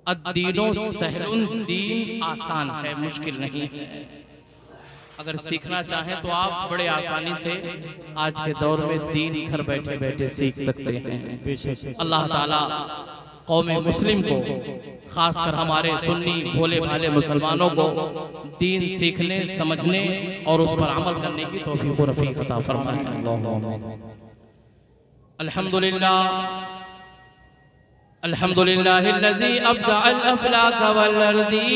अद्दीनो सहलुन, दीन आसान है, मुश्किल नहीं है। अगर सीखना चाहें तो आप बड़े आसानी से आज के दौर में दीन घर बैठे बैठे सीख सकते हैं। अल्लाह ताला कौम मुस्लिम को, खासकर हमारे सुन्नी भोले भाले मुसलमानों को दीन सीखने, समझने और उस पर अमल करने की तौफीक व रफ़ीक अता फरमाए। अल्हम्दुलिल्लाह अल्हम्दुलिल्लाहिल्लज़ी अब्दअल अफ़लाक वल अर्दीन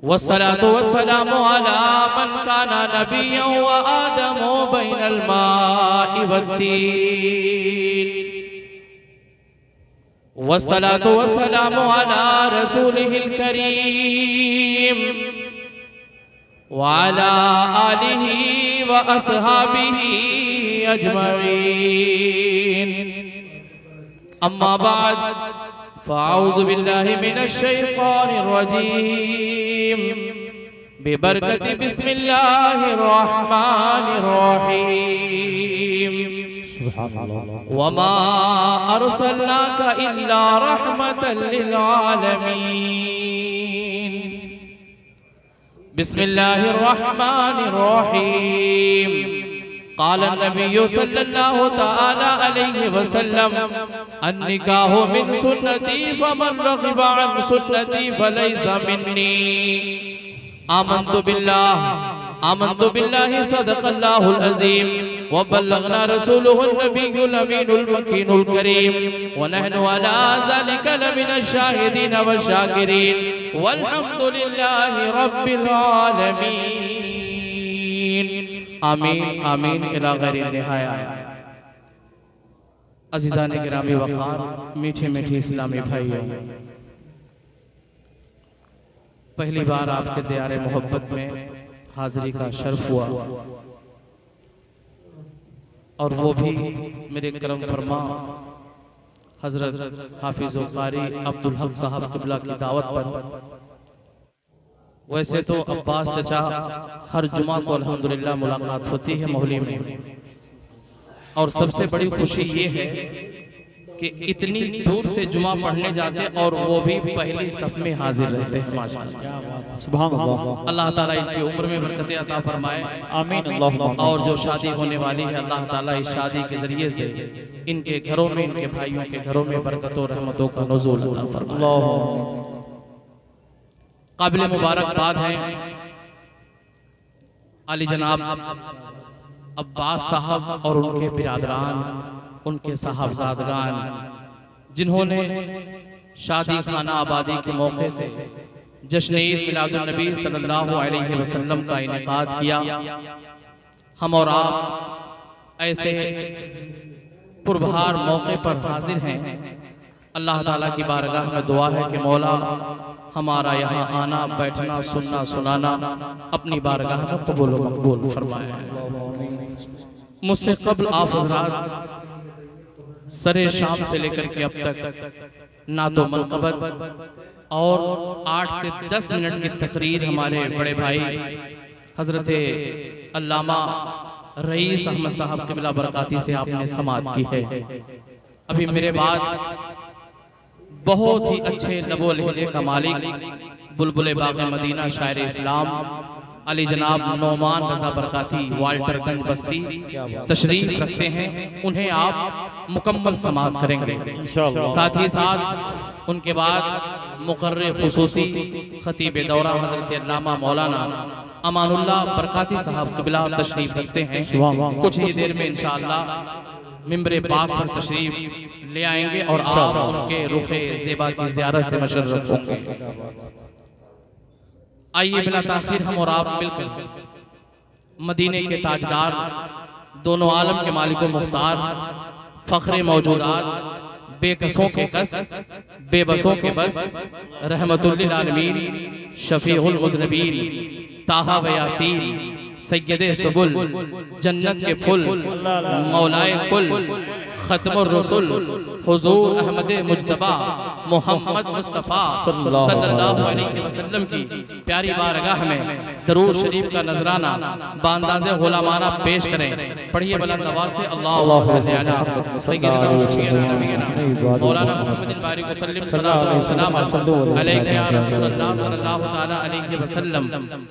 वस्सलातु वस्सलामु अला मन काना नबिय्यन व आदमु बैनल माइ वत्तीन वस्सलातु वस्सलामु अला रसूलिहिल करीम व अला आलिहि व अस्हाबिही अजमईन। अम्मा बाद फ़अऊज़ु बिल्लाहि मिनश शैतानिर रजीम बिबरकति बिस्मिल्लाहिर रहमानिर रहीम। वमा अर्सलनाका इल्ला रहमतल लिल आलमीन। बिस्मिल्लाहिर रहमानिर रहीम। क़ाल नबिय्यु सल्लल्लाहु तआला अलैहि वसल्लम अन्निकाहु मिन सुन्नती फमन रग़िबा अन सुन्नती फलैसा मिन्नी। आमन्तु बिल्लाहि सदक़ल्लाहुल अज़ीम व बल्लगना रसूलुहुन नबियुल अमीनुल मकीनुल करीम व नहनु अला ज़ालिका लमिनश शाहिदीन व शाकिरीन वल्हम्दुलिल्लाहि रब्बिल आलमीन। आमीन आमीन इला गैरि निहाया। अज़ीज़ान गिरामी वक़ार, मीठे मीठे इस्लामी भाइयों, पहली बार आपके दियारे मोहब्बत में हाज़िरी का शर्फ हुआ और वो भी मेरे करम फरमा हज़रत हाफिज़ क़ारी अब्दुल हक साहब क़िबला की दावत पर। वैसे तो अब्बास चचा हर जुमा को अल्हम्दुलिल्लाह मुलाकात होती है मोहल्ले में, और सबसे बड़ी खुशी ये है कि इतनी दूर से जुमा पढ़ने जाते और वो भी पहली सफ में हाजिर रहते हैं। माशाअल्लाह, सुभान अल्लाह। अल्लाह ताला इनकी उम्र में बरकतें अता फरमाए, आमीन। और जो शादी होने वाली है, अल्लाह ताला इस शादी के जरिए से इनके घरों में, इनके भाइयों के घरों में बरकतों रहमतों का नुज़ूल अता फरमाए। काबिल मुबारकबाद है अली जनाब अब्बास साहब और उनके बिरादरान, उनके साहबजादगान, जिन्होंने शादी खाना आबादी के मौके से जश्न ईद मिलादुन नबी सल्लल्लाहु अलैहि वसल्लम का इनेकाद किया। हम और आप ऐसे पुरबहार मौके पर हाजिर हैं। अल्लाह ताला की बारगाह में दुआ है कि मौला हमारा यहाँ आना, बैठना, सुनना, सुनाना अपनी बारगाह में कबूल व मकबूल फरमाए। मुझसे कब्ल आप हज़रात सरे शाम से लेकर के अब तक ना तो मनक़बत और 8 से 10 मिनट की तकरीर हमारे बड़े भाई हज़रत अल्लामा रईस अहमद साहब क़िबला बरकाती से आपने समाअत की है। अभी मेरे बाद बहुत ही अच्छे लबो लहजे का मालिक बुलबुल बाग़ मदीना शायर इस्लाम अली जनाब नौमान रज़ा बरकाती वाल्टरगंज बस्ती तशरीफ रखते हैं। उन्हें आप मुकम्मल समाअत करेंगे। साथ ही साथ उनके बाद मुक़र्रिर ख़ुसूसी खतीब दौरा हज़रत अल्लामा मौलाना अमानुल्लाह बरकाती साहब क़िबला तशरीफ रखते हैं। कुछ ही देर में इंशाअल्लाह मिंबरे पाक पर तशरीफ ले आएंगे और आप उनके रुखे ज़ेबा की ज़ियारत से मशर्रफ होंगे। आइए बिला ताख़ीर हम और आप मिलकर मदीने के ताजदार, दोनों आलम के मालिक मुख्तार, फ़ख्रे मौजूदात, बेकसों के कस, बेबसों के बस, रहमतुल लिल आलमीन, शफ़ीउल मुज़नबीन, ताहा व यासीन, सय्यदे सुबुल, जन्नत के फुल, मौलाए कुल, खत्मुर रसूल हुजूर अहमद मुज्तबा मोहम्मद मुस्तफ़ा सल्लल्लाहु अलैहि वसल्लम की प्यारी बारगाह में दरूद शरीफ का नजराना बांदाज़े गुलामाना पेश करें। पढ़िए बुलंद आवाज़ से अल्लाहुम्मा सल्ली अला सय्यिदिना व शफीअना नबीना मौलाना मुहम्मदिन बारिक वसल्लम सल्लल्लाहु अलैहि वसल्लम अलैहि या रसूलल्लाह सल्लल्लाहु तआला अलैहि वसल्लम।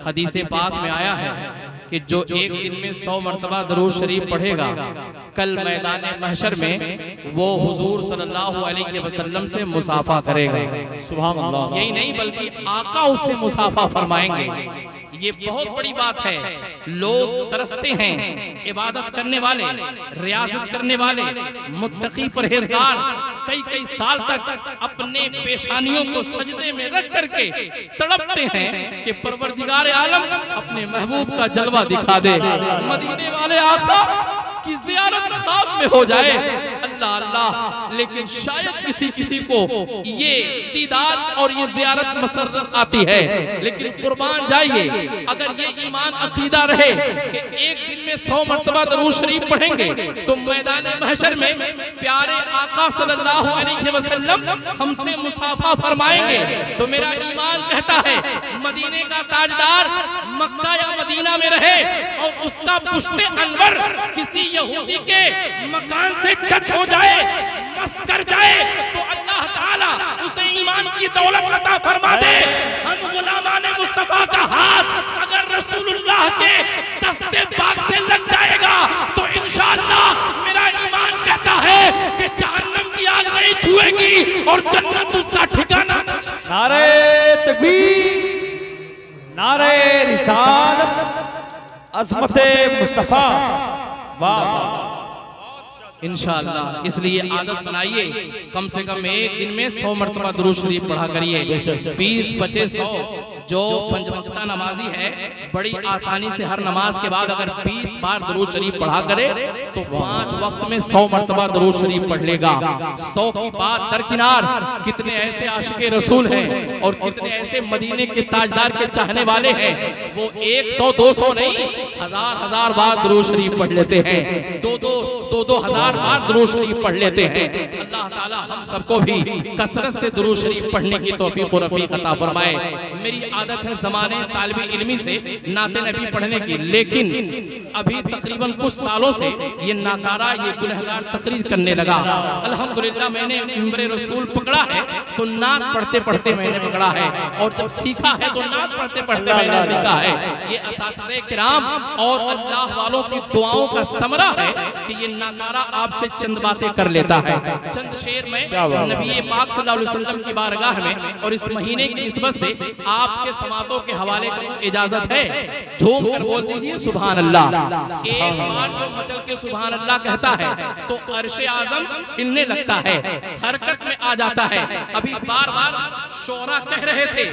हदीस पाक में आया है कि जो एक दिन में 100 मरतबा दरूद शरीफ पढ़ेगा कल मैदान महशर में वो हुजूर सल्लल्लाहु अलैहि वसल्लम से मुसाफा करेगा। सुभान अल्लाह। यही नहीं बल्कि आका उससे मुसाफा फरमाएंगे। ये बहुत बड़ी बात है। लोग तरसते हैं, इबादत करने वाले, रियाजत करने वाले, मुत्तकी परहेजगार कई कई साल तक अपने पेशानियों को सजदे में रख करके तड़पते हैं कि परवरदिगार आलम अपने महबूब का जलवा दिखा दे, मदीने वाले आका की ज़ियारत ख्वाब में हो जाए। अल्लाह अल्लाह। लेकिन शायद किसी को ये दीदार और ये ज़ियारत मसरत आती है, लेकिन कुर्बान जाइए अगर ये ईमान अकीदा रहे कि एक दिन में 100 मरतबा दरूद शरीफ पढ़ेंगे तो मैदान महशर में प्यारे आका सल्लल्लाहु अलैहि वसल्लम हमसे मुसाफा फरमाएंगे। तो मेरा ईमान कहता है मदीने का ताजदार मक्का या मदीना में रहे और उसका पुश्ते अनवर किसी यहूदी के मकान से टच हो जाए, मस कर जाए, तो अल्लाह ताला उसे ईमान की दौलत अता फरमा दे। हम गुलामाने मुस्तफा का हाथ अगर रसूलुल्लाह के दस्ते पाक से लग जाएगा तो इंशाअल्लाह मेरा ईमान कहता है कि जहन्नम की आग नहीं छुएगी और जन्नत उसका ठिकाना। नारे तकबीर, नारे रिसालत, अज़मते मुस्तफा। वाह। इंशाअल्लाह इसलिए आदत बनाइए कम से कम एक दिन में 100 मरतबा दुरूद शरीफ पढ़ा करिए। 20 25 100 जो पंजवक्ता नमाजी है बड़ी आसानी से हर नमाज के बाद अगर 20 बार दुरूद शरीफ पढ़ा करे तो 5 वक्त में 100 मरतबा दुरूद शरीफ पढ़ लेगा। 100 की बात दरकिनार, कितने ऐसे आशिके रसूल हैं और कितने ऐसे मदीने के ताजदार के चाहने वाले हैं, वो 100 200 नहीं हजार बार दुरूद शरीफ पढ़ लेते हैं, 2 हजार बार दुरूद शरीफ पढ़ लेते हैं। अल्लाह ताला हम सबको भी कसरत से दुरूद शरीफ पढ़ने की तौफीक और रफ़ीक अता फरमाए। मेरी आदत है ज़माने तालिबे इल्मी से नाते नबी पढ़ने की, लेकिन अभी तकरीबन कुछ सालों से ये नाकारा, ये गुनहगार तकरीर करने लगा। अल्हम्दुलिल्लाह मैंने मिंबर रसूल पकड़ा है तो नात पढ़ते पढ़ते मैंने पकड़ा है, और जब सीखा है तो नात पढ़ते पढ़ते मैंने सीखा है। ये असातिज़े किराम और अल्लाह वालों की दुआओं का समरा है कि ये नाकारा आपसे चंद बातें कर लेता है। चंद शेर में नबी पाक सल्लल्लाहु अलैहि वसल्लम की बारगाह में और इस महीने की निस्बत से आपके समातों के हवाले करने की इजाजत है। झूम कर बोल दीजिए सुभान अल्लाह। एक बार जो मचल के सुभान अल्लाह कहता है तो अर्शे आजम हिलने लगता है, हरकत में आ जाता है। अभी बार बार शोरा कह रहे थे,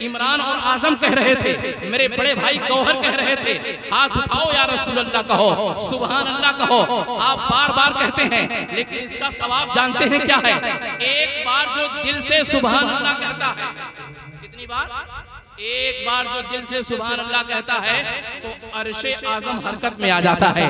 इमरान और आजम कह रहे थे, मेरे बड़े भाई गौहर कह रहे थे, हाथ उठाओ या रसूल अल्लाह कहो, सुभान अल्लाह कहो। आप बार बार कहते हैं, लेकिन इसका सवाब जानते हैं क्या है? एक बार जो दिल से सुभान अल्लाह कहता है, कितनी बार? एक बार जो दिल से सुभान अल्लाह कहता है तो अर्शे आजम हरकत में आ जाता है।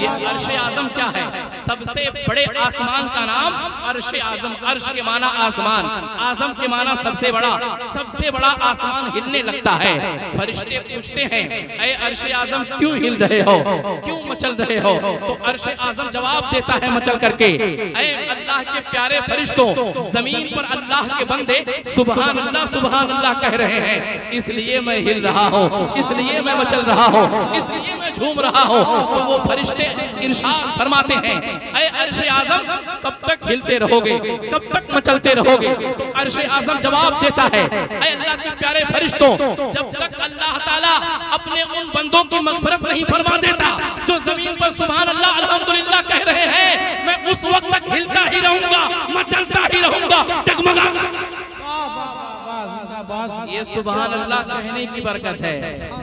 ये अर्शे आजम क्या है? सबसे बड़े आसमान का नाम अर्शे आजम। अर्श के माना आसमान, आजम के माना सबसे बड़ा। सबसे बड़ा आसमान हिलने लगता है। फरिश्ते पूछते हैं, ऐ अर्शे आजम क्यों हिल रहे हो, क्यों मचल रहे हो? तो अर्शे आजम जवाब देता है मचल करके, ऐ अल्लाह के प्यारे फरिश्तों, जमीन पर अल्लाह के बंदे सुभान अल्लाह कह रहे हैं, इसलिए मैं हिल रहा हूँ, इसलिए मैं मचल रहा हूँ, इसलिए मैं झूम रहा हूँ। तो वो फरिश्ते इरशाद फरमाते हैं, ऐ अर्शे आजम कब तक हिलते रहोगे, कब तक मचलते रहोगे? तो अर्शे आजम जवाब देता है, ऐ अल्लाह के प्यारे फरिश्तों, जब तक अल्लाह ताला अपने उन बंदों की मग़फ़िरत नहीं फरमा देता जो जमीन पर सुभान अल्लाह अल्हम्दुलिल्लाह कह रहे हैं, मैं उस वक्त तक हिलता ही रहूंगा, मचलता ही रहूंगा, डगमगाता। ये सुभान अल्लाह कहने की बरकत है।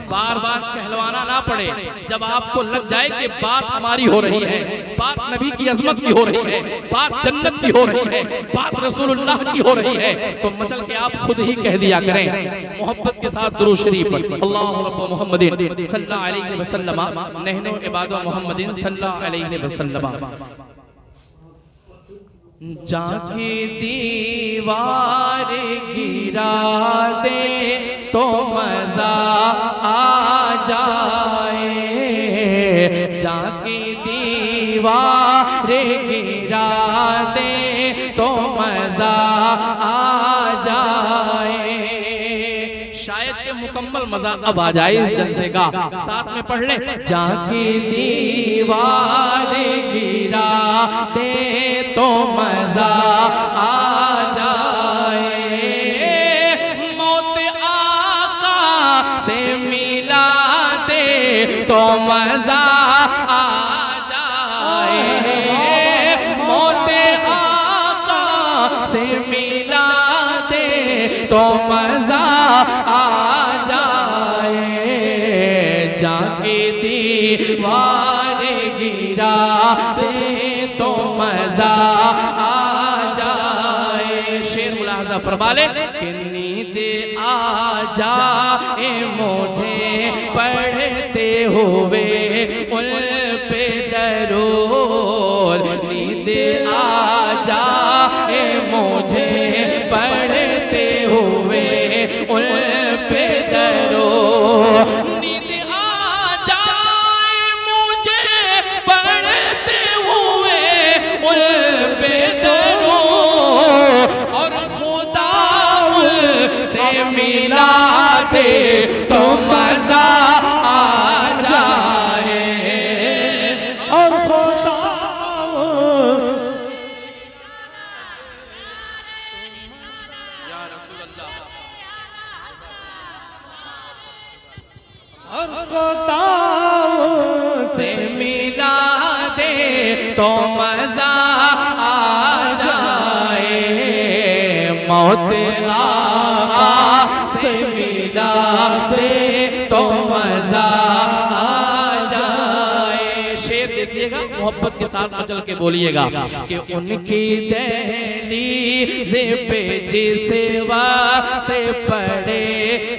बार बार कहलवाना ना पड़े। जब आपको लग जाए कि बात हमारी हो रही है, बात नबी की अजमत की हो रही है, बात जन्नत की हो रही है, बात रसूलुल्लाह की हो रही है, तो मचल के आप खुद ही कह दिया करें मोहब्बत के साथ दुरूद शरीफ पर। अल्लाहु रब्ब मुहम्मदिन सल्लल्लाहु अलैहि वसल्लम, नहनु इबादु मुहम्मदिन सल्लल्लाहु अलैहि वसल्लम। जाके दीवार गिरा दे तो मजा आ जाए, जाके दीवार गिरा दे तो मजा आ जाए। शायद के मुकम्मल मजा अब आ जाए इस जलसे का, साथ में पढ़ ले। जाके दीवार गिरा दे तो मजा आ जाए, मौत आका से मिला दे तो मजा आ जाए, मौत आका से मिला दे तो मजा आ जाए, जाके दीवार गिरा दे तो मजा आ जाए। शेर मुलाहजा फरमा ले कि नींद आ जाए मुझे पढ़ते हुए उल पे दरूद, नींद आ जाए मुझे पढ़ते हुए उल पे दरूद, नींद आ जाए मुझे पढ़ते हुए उल पे दरूद, और खुदा से मिला दे तो मजा आ जाए, और खुदा या रसूल अल्लाह, और खुदा से मिला दे तो मजा आ जाए, मौत आका से मिला दे तो मजा आ जाए। शेर देखिएगा, मोहब्बत के साथ मचल के बोलिएगा कि उनकी दहलीज़ पे जिसे वक्त पड़े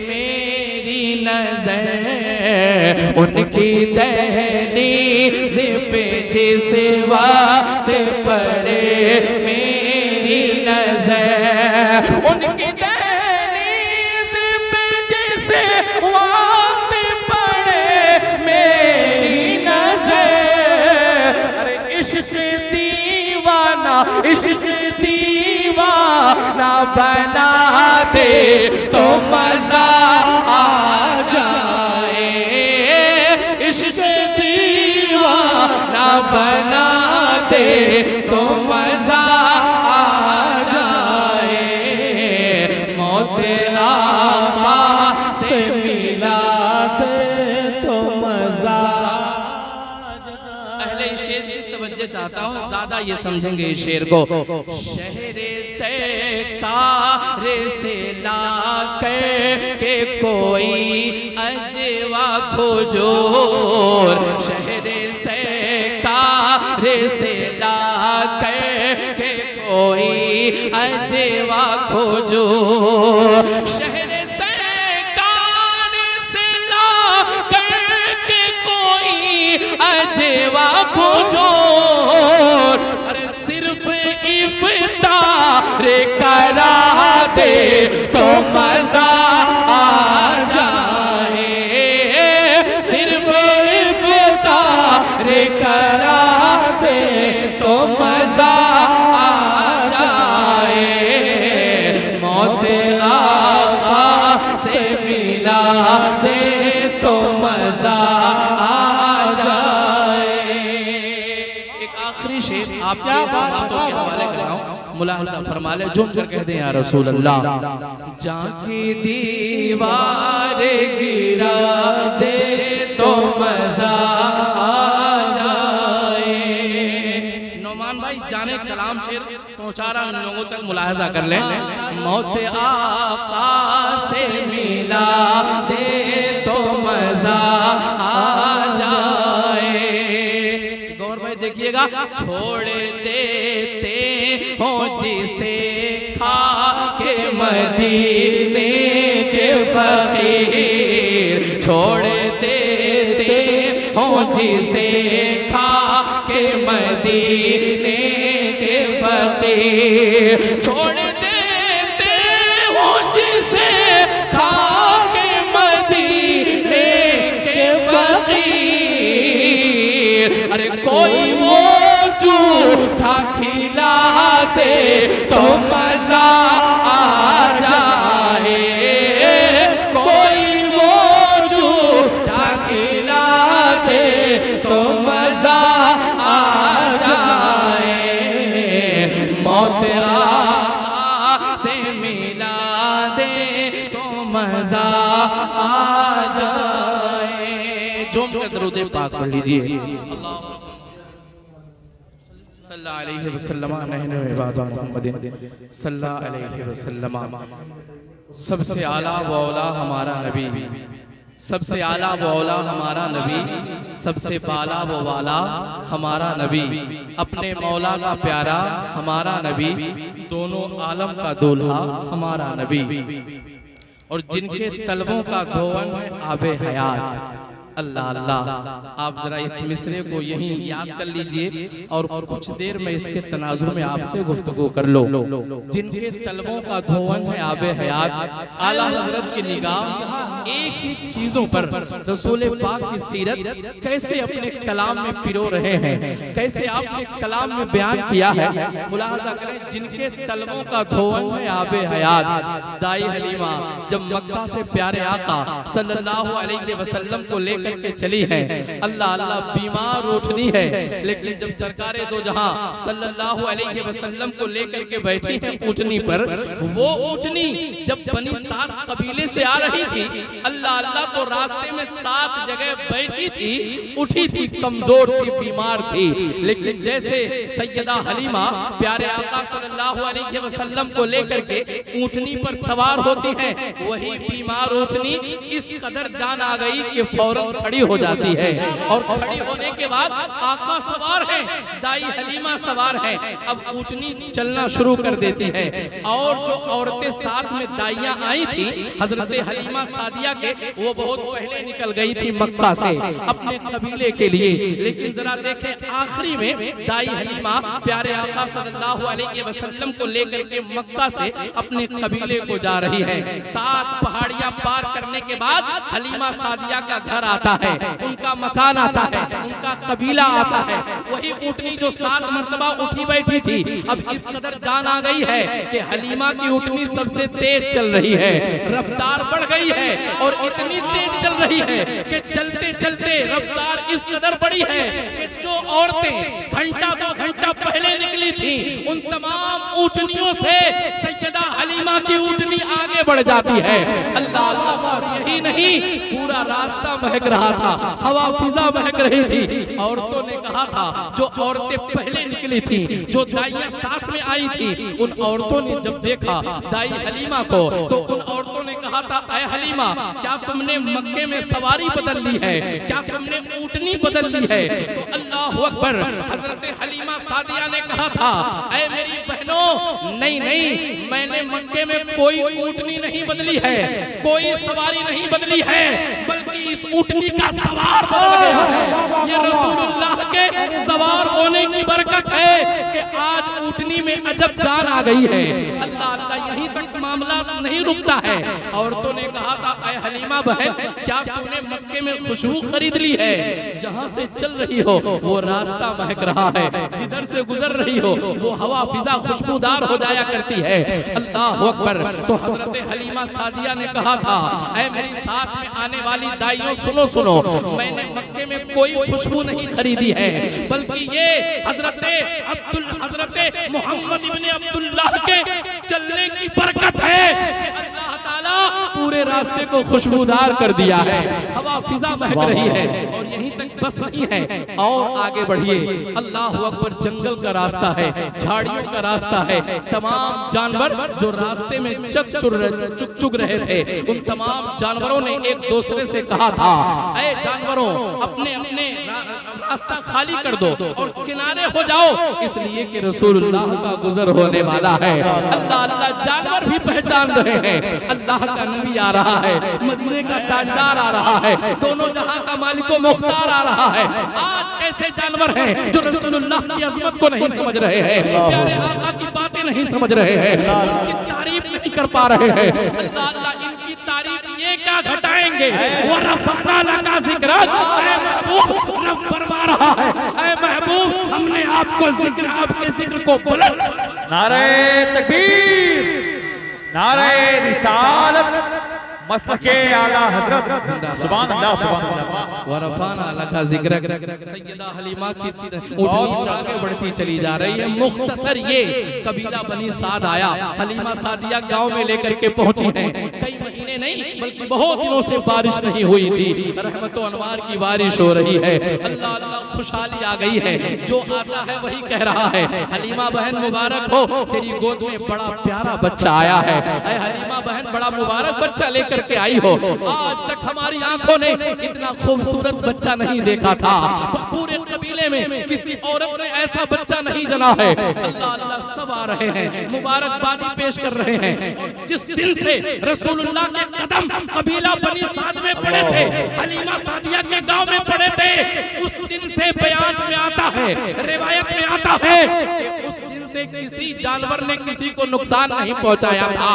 मेरी नजर, उनकी दहलीज़ पे जिसे वक्त पड़े मेरी नजर, उनकी दहलीज़ पे जिसे वक्त पड़े मेरी नजर, अरे इश्क दीवाना, इश्क दीवाना बना दे तो मजा आ जाए, इश्क दीवाना बना दे तो मजा आ जाए, मौत आका से मिला दे तो मजा आ जाए। अहले शेर की तवज्जो चाहता हूँ, ज्यादा ये समझेंगे इस शेर को। शहरे से तारे से ला के कोई अजवा खोजो, शहरे से तारे से ला के कोई अजवा खोजो, शहरे से तारे से ला के कोई अजवा खोजो, अरे सिर्फ इफ्तार करा दे तो मजा आ जाए, सिर्फ इफ्तार करा दे तो मजा आ जाए, मौत आका से मिला दे तो मजा आ जाए। एक आखिरी शेर आपके समातों के हवाले कर रहा हूँ, मुलाहजा फरमा ले, झूम कर कह दें या रसूल अल्लाह। जाके दीवार गिरा दे तो मजा आ जाए। नौमान भाई जाने कलाम शेर पहुंचा रहा उन लोगों तक, मुलाहजा कर लें। मौत आका से मिला दे तो मजा आ जाए। गौर भाई देखिएगा, छोड़ देते हो जिसे खा के मदीने के फकीर, छोड़ देते हो जिसे खा के मदीने के फकीर, छोड़ देते हो जिसे खाके मदीने के फकीर। अरे कोई वो झूठा खिलाते तो मजा आ जाए, कोई वो झूठा खिलाते तो मजा आ जाए। मौत से मिला दे तो मजा आ जाए। जो दरूद पाक पढ़ लीजिए। सल्लल्लाहु अलैहि वसल्लम नहनु इबादु मुहम्मदिन सल्लल्लाहु अलैहि वसल्लम। सबसे आला व औला हमारा नबी, सबसे आला व औला हमारा नबी, सबसे बाला व वाला हमारा नबी, अपने मौला का प्यारा हमारा नबी, दोनों आलम का दूल्हा हमारा नबी, और जिनके तलबों का धोवन है आबे हयात। अल्लाह अल्लाह, आप जरा इस मिसरे को यहीं याद कर लीजिए और कुछ देर में इसके तनाजुर में आपसे गुफ्तगू कर लो। जिनके तलबों का धोवन है आबे हयात, आला हजरत की निगाह एक ही चीजों पर, रसूल पाक की सीरत कैसे अपने कलाम में पिरो रहे हैं, कैसे आपने कलाम में बयान किया है। मुलाहजा करें, जिनके तलबों का धोवन है आबे हयात। दाई हलीमा जब मक्का से प्यारे आका सल्लल्लाहु अलैहि वसल्लम को लेकर के चली है, अल्लाह अल्लाह बीमार उठनी है, लेकिन जब सरकारे दो जहां सल्लल्लाहु अलैहि वसल्लम को लेकर के बैठी है ऊँटनी पर, वो ऊँटनी जब बनी 7 कबीले से आ रही थी, अल्लाह अल्लाह तो रास्ते में 7 जगह बैठी थी, उठी थी, कमजोर थी, बीमार थी, लेकिन जैसे सैयदा हलीमा प्यारे आका सल्लल्लाहु अलैहि वसल्लम को लेकर के ऊँटनी पर सवार होती है, वही बीमार ऊँटनी इस कदर जान आ गई कि फौरन खड़ी हो जाती है, और खड़ी होने के बाद आका सवार है, दाई हलीमा सवार है, अब ऊँटनी चलना शुरू कर देती है। और जो औरतें साथ में दाइयां आई थी हजरत हलीमा सादिया के, वो बहुत पहले निकल गई थी मक्का से अपने कबीले के लिए, लेकिन जरा देखें आखिरी में दाई हलीमा प्यारे आका सल्लल्लाहु अलैहि वसल्लम को लेकर के मक्का से अपने कबीले को जा रही है। 7 पहाड़ियां पार करने के बाद हलीमा सादिया का घर आता है, उनका मकान आता है, उनका कबीला आता है। वही ऊँटनी जो 7 मरतबा उठी बैठी थी, अब इस कदर जान आ गई है कि हलीमा की ऊँटनी सबसे तेज चल रही है, रफ्तार बढ़ गई है, और इतनी तेज चल रही है कि चलते चलते रफ्तार इस कदर बढ़ी है कि जो औरतें घंटा 2 घंटा पहले निकली थी, उन तमाम ऊँटनियों से सैयदा हलीमा की ऊँटनी आगे बढ़ जाती है। अल्लाह अल्लाह, यही नहीं पूरा रास्ता महक रहा था, हवा फिजा महक रही थी। औरतों ने कहा था, जो औरतें पहले निकली थी, जो दाइयां साथ में आई थी, उन औरतों ने जब देखा दाई हलीमा को, तो उन औरतों ने कहा था, ऐ हलीमा, क्या तुमने मक्के में सवारी बदल ली है, क्या तुमने ऊँटनी बदल ली है? तो अल्लाह अकबर, हजरत हलीमा सादिया ने कहा था, ऐ मेरी बहनों, नहीं नहीं, मैंने मक्के में कोई ऊँटनी नहीं बदली है, कोई सवारी नहीं बदली है, बल्कि इस ऊँटनी का सवार बदल गया है। ये रसूलुल्लाह के सवार होने की बरकत है कि आज ऊँटनी में अजब जान आ गई है। अल्लाह अल्लाह, यहीं तक मामला नहीं रुकता है। औरतों ने कहा था, ऐ हलीमा बहन, क्या तूने मक्के में खुशबू खरीद ली है? जहाँ से चल रही हो वो रास्ता महक रहा है, जिधर से गुजर रही हो वो हवा फिजा खुशबूदार हो जाया करती है। अल्लाह अकबर। तो हजरत हलीमा सादिया ने कहा था, ऐ मेरी साथ में आने वाली दाइयों, सुनो सुनो, मैंने मक्के में कोई खुशबू नहीं खरीदी है, बल्कि ये हजरत मोहम्मद इब्ने अब्दुल्लाह के चलने की बरकत है कि अल्लाह ताला पूरे रास्ते को खुशबूदार कर दिया है, हवा फिजा महक रही है। और यहीं तक बस नहीं है, और आगे बढ़िए। अल्लाह अकबर, जंगल का रास्ता है, झाड़ियों का रास्ता है, तमाम जानवर जो रास्ते में चुग रहे थे, उन तमाम जानवरों ने एक दूसरे से कहा था, ऐ जानवरों, अपने अपने रास्ता खाली कर दो और किनारे हो जाओ, इसलिए कि रसूलुल्लाह का गुजर होने वाला है। अल्लाह अल्लाह, जानवर भी पहचान रहे हैं, अल्लाह का नबी आ रहा है, मदीने का ताजदार आ रहा है, दोनों जहां का मालिक मुख्तार आ रहा है। आज कैसे जानवर हैं जो रसूलुल्लाह की अज़मत को नहीं समझ रहे हैं, प्यारे आका की बातें नहीं समझ रहे हैं, इनकी तारीफ नहीं कर पा रहे हैं। अल्लाह अल्लाह इनकी तारीफ ये क्या घटाएंगे। वो रफ़अना लका ज़िक्रक, ऐ महबूब रब फरमा रहा है, ऐ महबूब हमने आपको जिक्र, आपके जिक्र को बुलंद। नारे तकबीर, नारे रिसालत, मस्तके आला हजरत, सुभान अल्लाह सुभान अल्लाह। वरफ़अना लका ज़िक्रक। सैयदा हलीमा की ऊँटनी आगे बढ़ती चली जा रही है। मुख्तसर ये कबीला बनी साद आया, हलीमा सादिया गांव में लेकर के पहुंची है। कई महीने नहीं बल्कि बहुत दिनों से बारिश नहीं हुई थी, रहमत व अनवार की बारिश हो रही है। अल्लाह अल्लाह खुशहाली आ गई है। जो आता है वही कह रहा है, हलीमा बहन मुबारक हो, तेरी गोद में बड़ा प्यारा बच्चा आया है। ऐ हलीमा बहन बड़ा मुबारक बच्चा लेकर के आई हो। आज तक हमारी आंखों ने इतना खूबसूरत बच्चा नहीं देखा था, पूरे कबीले में किसी औरत ने ऐसा बच्चा नहीं जना है। अल्लाह अल्लाह सब आ रहे हैं, मुबारकबादी पेश कर रहे हैं। जिस दिन से रसूलुल्लाह के कदम कबीला बनी साद में पड़े थे, हलीमा सादिया के गांव में पड़े थे, उस दिन से बयान में आता है, रिवायत में आता है कि उस दिन से किसी जानवर ने किसी को नुकसान नहीं पहुंचाया था।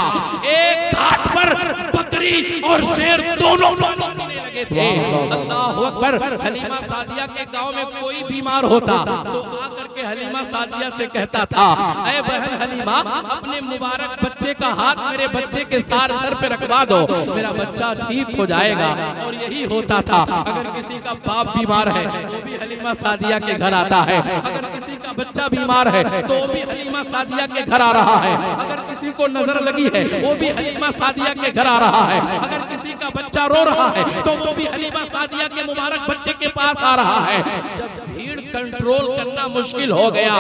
एक घाट पर बकरी और शेर दोनों पानी पीने लगे थे। अल्लाहु अकबर। हलीमा सादिया के गांव में कोई बीमार होता तो आकर के हलीमा सादिया से कहता था, ऐ बहन हलीमा अपने मुबारक बच्चे का हाथ मेरे बच्चे के सर पे रखवा दो, मेरा बच्चा ठीक हो जाएगा। और यही होता था। अगर किसी का बाप बीमार है तो भी हलीमा सादिया के घर आता है, अगर किसी का बच्चा बीमार है तो भी हलीमा सादिया के घर आ रहा है, अगर किसी को नजर लगी है वो भी हलीमा सादिया के घर आ रहा है, अगर किसी का बच्चा रो रहा है तो वो भी हलीमा सादिया के मुबारक बच्चे के पास आ रहा है। जब भीड़ कंट्रोल करना मुश्किल हो गया,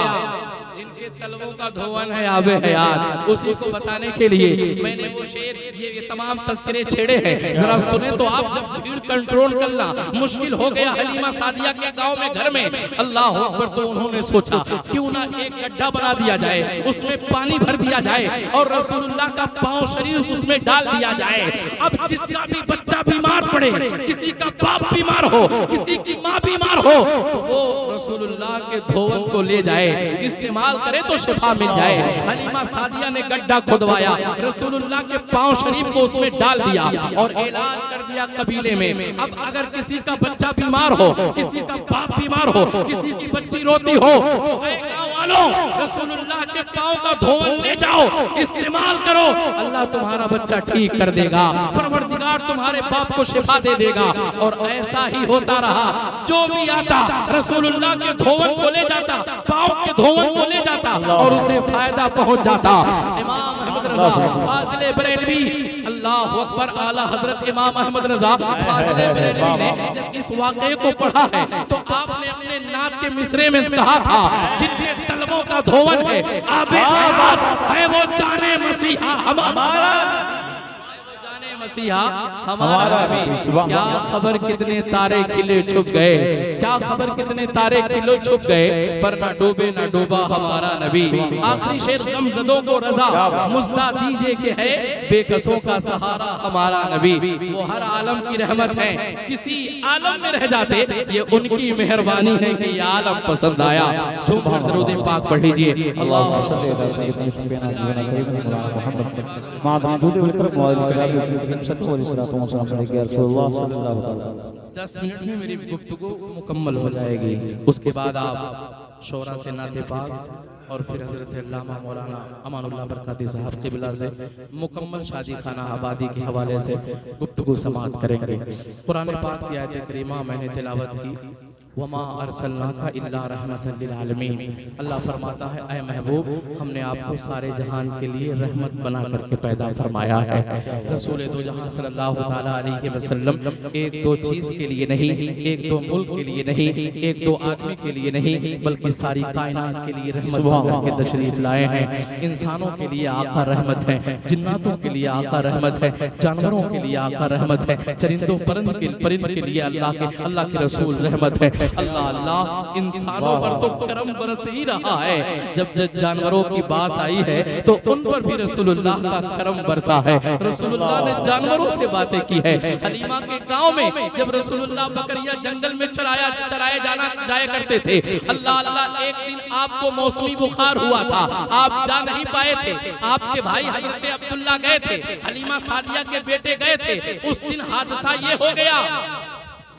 जिनके तलवों का धोवन है आबे हयात, उसी को बताने के लिए मैंने वो शेर ये तमाम तस्करे छेड़े हैं, जरा सुने तो आप। जब भीड़ कंट्रोल करना मुश्किल हो गया हलीमा सादिया के गांव में घर में, अल्लाह अकबर, तो उन्होंने सोचा क्यों ना एक गड्ढा बना दिया जाए, उसमें पानी भर दिया जाए और रसूलुल्लाह का पांव शरीफ उसमें डाल दिया जाए। अब जिसका भी बच्चा बीमार पड़े, किसी का बाप बीमार हो, किसी की माँ बीमार हो, तो वो रसूलुल्लाह के धोवन को ले जाए, इस्तेमाल करे तो शिफा मिल जाए। हलीमा सादिया ने गड्ढा खुदवाया, रसूलुल्लाह के पांव शरीफ को उसमें डाल दिया और ऐलान कर दिया कबीले में, अब अगर किसी का बच्चा बीमार हो, किसी का बाप बीमार हो, किसी की बच्ची रोती हो, रसूलुल्लाह के पांव का धोवन ले जाओ, इस्तेमाल करो, अल्लाह तुम्हारा बच्चा ठीक कर देगा, परवरदिगार तुम्हारे बाप को शिफा दे देगा। और ऐसा ही होता रहा। जो भी आता रसूलुल्लाह के धोवन को ले जाता, पांव के धोवन को ले जाता और उसे फायदा पहुंच जाता। इमाम अहमद रज़ा फाज़िले बरेलवी, अल्लाहु अकबर, आला हजरत इमाम अहमद रज़ा फाज़िले बरेलवी ने जब इस वाक़े को पढ़ा है तो आपने अपने नात के मिसरे में कहा था, जिनके तलवों का धोवन है आबे हयात है वो जाने मसीहा हमारा, मसीहा हमारा नबी। क्या खबर कितने तारे खिले छुप गए, क्या खबर कितने तारे खिले छुप गए, पर ना डूबे ना डूबा हमारा नबी। आखिरी शेर, गमज़दों को रज़ा मुज़दा दीजिए कि है बेकसों का सहारा हमारा नबी। वो हर आलम की रहमत है, किसी आलम में रह जाते, ये उनकी मेहरबानी है कि ये आलम पसंद आया। झूमकर दरूद पाक पढ़ लीजिए। अल्लाह 10 मिनट में मेरी गुफ्तगू मुकम्मल हो जाएगी। उसके बाद आप शोरा से नाते पाक और फिर हजरत अल्लामा मौलाना अमानुल्लाह बरकाती साहब क़िबला से मुकम्मल शादी खाना आबादी के हवाले से गुफ्तगू समाअत करेंगे। कुरान पाक की आयत करीमा मैंने तिलावत की, वमा अरसलनाका इल्ला रहमतन लिल आलमीन। अल्लाह फरमाता है, ऐ महबूब हमने आपको सारे जहान के लिए रहमत बना करके पैदा फरमाया है। रसूल दो जहां सल्लल्लाहु तआला अलैहि वसल्लम एक दो चीज के लिए नहीं, एक दो मुल्क के लिए नहीं, एक दो आदमी के लिए नहीं, बल्कि सारी कायनात के लिए रहमत बन के तशरीफ लाए हैं। इंसानों के लिए आका रहमत है, जिन्नातों के लिए आका रहमत है, जानवरों के लिए आका रहमत है, चरिंदों परिंद के लिए अल्लाह के रसूल रहमत है। अल्लाह अल्लाह, इंसानों पर तो करम बरस ही रहा है, जब जब जानवरों की बात आई है तो उन पर भी रसूलुल्लाह का करम बरसा है। रसूलुल्लाह ने जानवरों से बातें की है। हलीमा के गांव में जब रसूलुल्लाह बकरियां जंगल में चराए जाया करते थे, अल्लाह अल्लाह, एक दिन आपको मौसमी बुखार हुआ था, आप जा नहीं पाए थे, आपके भाई हजरत अब्दुल्ला गए थे, हलीमा सादिया के बेटे गए थे। उस दिन हादसा ये हो गया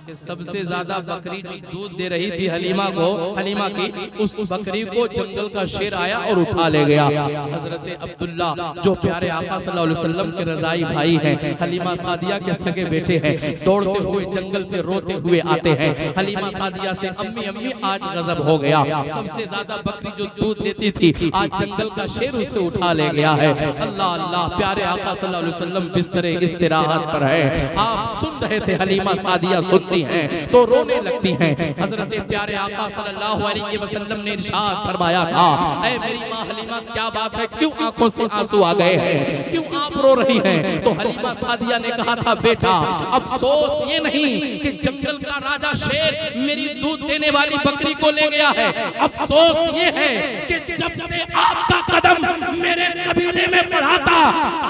कि सबसे ज्यादा बकरी जो दूध दे रही थी हलीमा की, उस बकरी को जंगल का शेर आया और उठा ले गया। हजरत अब्दुल्ला जो प्यारे आका सल्लल्लाहु अलैहि वसल्लम के रज़ाई भाई हैं, हलीमा सादिया के सगे बेटे हैं, दौड़ते हुए जंगल से रोते हुए आते हैं। हलीमा सादिया से अम्मी अम्मी आज गजब हो गया, सबसे ज्यादा बकरी जो दूध देती थी आज जंगल का शेर उसे उठा ले गया है। अल्लाह अल्लाह, प्यारे आका सल्लल्लाहु अलैहि वसल्लम बिस्तरे इस्तिराहत पर है, आप सुन रहे थे, हलीमा सादिया सुनती हैं तो रोने लगती हैं। हजरत प्यारे आका सल्लल्लाहु अलैहि वसल्लम ने इरशाद फरमाया था, ऐ मेरी माँ हलीमा, क्या बात है, क्यों आंखों से आंसू आ गए हैं, क्यों आप रो रही हैं? तो हलीमा सादिया ने कहा था, बेटा अफसोस ये नहीं कि जंगल का राजा शेर मेरी दूध देने वाली बकरी को ले गया है, अफसोस ये है कि जब से आपका कदम मेरे कबीले में बढ़ा था,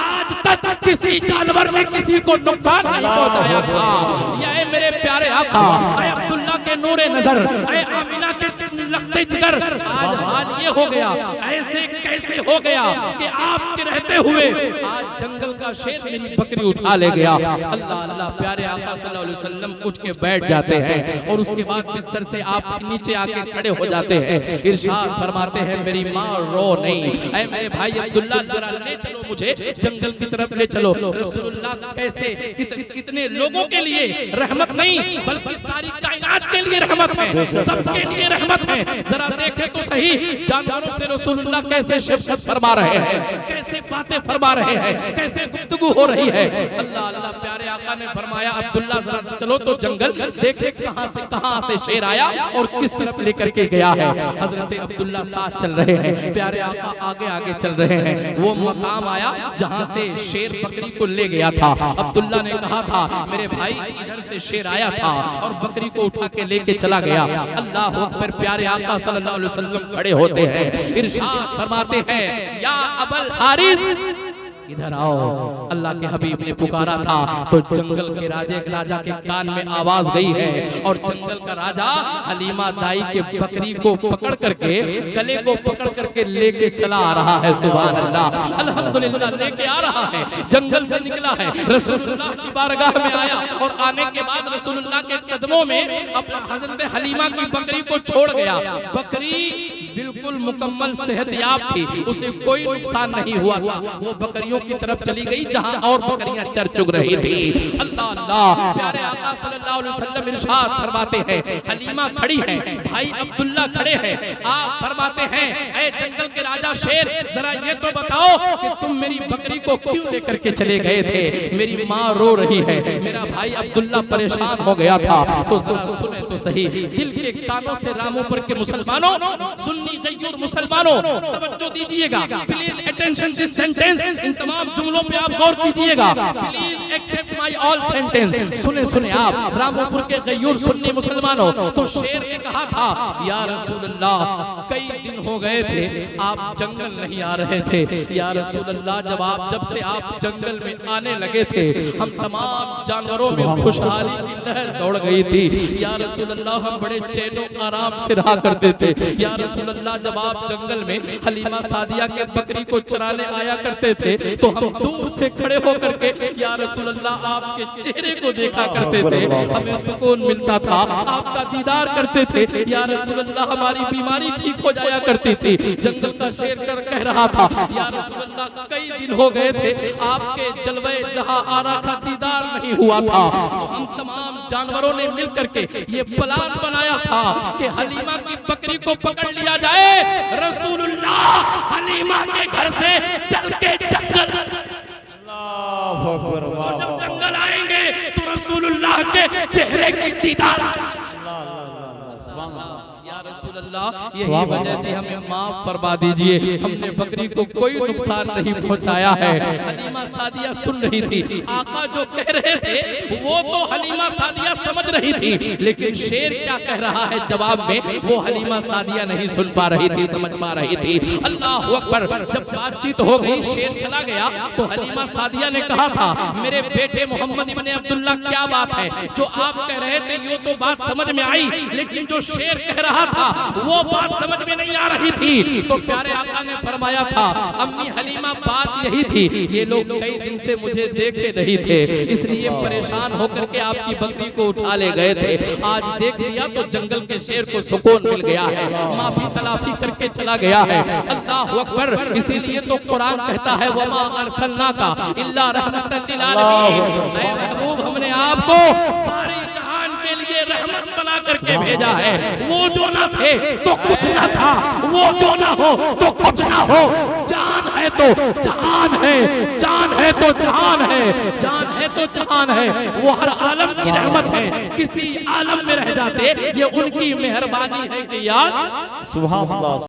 आज तक किसी जानवर ने किसी को नुकसान नहीं पहुंचाया था। या मेरे प्यारे आका, ऐ अब्दुल्ला के नूरे नजर, ऐ आमिना के लखते जिगर, आज हाल ये हो गया, ऐसे कैसे हो गया कि आपके रहते हुए आज जंगल का शेर मेरी बकरी उठा ले गया। अल्लाह अल्लाह, प्यारे आका सल्लल्लाहु अलैहि वसल्लम उठ के बैठ जाते हैं और उसके बाद बिस्तर से आप नीचे आके खड़े हो जाते हैं। इरशाद फरमाते हैं, मेरी माँ रो नहीं, ऐ मेरे भाई अब्दुल्ला जरा ले चलो मुझे जंगल की तरफ ले चलो। रसूलुल्लाह कैसे कितने लोगों के लिए रहमत नहीं बल्कि सारी कायनात के लिए रहमत है, सबके लिए रहमत है। जरा देखें तो सही, जानवरों से रसूलुल्लाह कैसे शफ़क़त फरमा रहे हैं, कैसे बातें फरमा रहे हैं, कैसे गुफ्तगू हो रही है। अल्लाह अल्लाह, प्यारे आका ने फरमाया, अब्दुल्ला जरा चलो तो जंगल देखे कहां से शेर आया और किस तरफ लेकर के गया है। हजरत अब्दुल्ला साथ चल रहे हैं, प्यारे आका आगे आगे चल रहे हैं। वो मकाम आया जहां से शेर बकरी को ले गया था। अब्दुल्ला ने कहा था, मेरे भाई इधर से शेर आया था और बकरी को उठा के लेके चला गया। अल्लाह अकबर, प्यारे आका सल्लल्लाहु अलैहि वसल्लम खड़े होते हैं, इरशाद फरमाते हैं, या अबल हारिस इधर आओ। अल्लाह के हबीब ने पुकारा था तो जंगल के राजा के कान में आवाज गई है और जंगल का राजा हलीमा दाई के बकरी को पकड़ करके गले को पकड़ करके लेके चला आ रहा है। सुभान अल्लाह, अल्हम्दुलिल्लाह, लेके आ रहा है, जंगल से निकला है, रसूलुल्लाह की बारगाह में आया और आने के बाद रसूलुल्लाह के कदमों में अपना हजरत हलीमा की बकरी को छोड़ गया। बकरी बिल्कुल मुकम्मल सेहतयाब थी, उसे कोई नुकसान नहीं हुआ था। वो बकरियों की तरफ चली गई जहां और बकरियां चर चुग रही थी। अल्लाह अल्लाह, प्यारे आका सल्लल्लाहु अलैहि वसल्लम इरशाद फरमाते हैं, हलीमा खड़ी है, भाई अब्दुल्ला खड़े हैं, आप फरमाते हैं, ऐ जंगल के राजा शेर, जरा ये तो बताओ कि तुम मेरी बकरी को क्यों लेकर के चले गए थे? मेरी माँ रो रही है, मेरा भाई अब्दुल्ला परेशान हो गया था। तो सुने तो सही, दिल के कानों से रामों पर के मुसलमानों, सुन्नी गैयूर मुसलमानों, तवज्जो दीजिएगा, प्लीज अटेंशन दिस सेंटेंस, इन तमाम जुमलों पे आप गौर कीजिएगा, please except my all sentence. सुने आप रामोपुर के गैयूर सुन्नी मुसलमानों, तो शेर ने कहा था, या रसूलल्लाह, कई दिन हो गए थे आप जंगल नहीं आ रहे थे। या रसूलल्लाह, जब से आप जंगल में आने लगे थे, हम तमाम जानवरों में खुशहाली की लहर दौड़ गई थी। या रसूलल्लाह, हम बड़े चैनो आराम से रहा करते थे। या रसूलल्लाह, जब आप जंगल में हलीमा सादिया के बकरी को चराने आया करते थे तो हम दूर से खड़े होकर के या रसूलल्लाह आपके चेहरे को देखा करते थे, हमें सुकून मिलता था, आपका दीदार करते थे। या रसूलल्लाह, हमारी बीमारी ठीक हो जाया करती थी। जंगल का शेर कर कह रहा था, या रसूलल्लाह, कई दिन हो गए थे आपके जलवे जहां आ रहा था, दीदार नहीं हुआ था। हम तमाम जानवरों ने मिलकर के ये प्लान बनाया था कि हलीमा की बकरी को पकड़ लिया जाए, रसूलुल्लाह हलीमा के घर से चल के जंगल, और जब जंगल आएंगे तो रसूलुल्लाह के चेहरे की दीदार। या रसूलल्लाह यही वजह थी, हमें माफ फरमा दीजिए, हमने बकरी को कोई नुकसान नहीं पहुंचाया है। हलीमा सादिया सुन रही थी, आका जो कह रहे थे वो तो हलीमा सादिया समझ रही थी, लेकिन शेर क्या कह रहा है जवाब में वो हलीमा सादिया नहीं सुन पा रही थी, समझ पा रही थी। अल्लाह अकबर। जब बातचीत हो गई, शेर चला गया, तो हलीमा सादिया ने कहा था, मेरे बेटे मोहम्मद इब्ने अब्दुल्ला क्या बात है, जो आप कह रहे थे ये तो बात समझ में आई, लेकिन जो शेर कह रहा था वो बात समझ में नहीं आ रही थी। तो प्यारे आका ने फरमाया था, अम्मी हलीमा बात यही थी, ये लोग कई दिन से मुझे देखे नहीं थे, इसलिए परेशान होकर के आपकी बकरी को उठा ले गए थे। आज देख लिया तो जंगल के शेर को सुकून मिल गया है, माफी तलाफी करके चला गया है। अल्लाह अकबर। इसीलिए तो कुरान कहता है, वमा अरसलनाका इल्ला रहमतन लिल आलमीन। ऐ महबूब, हमने आपको सारे जहान के लिए रहमत बना करके भेजा है। वो जो ना थे तो कुछ ना था, वो जो ना हो तो कुछ ना हो। जान है तो जहान है, जान है तो जहान है, जान है तो जहान है। वो हर आलम की रहमत है, किसी आलम में रह जाते ये उनकी मेहरबानी है कि यार सुभान अल्लाह।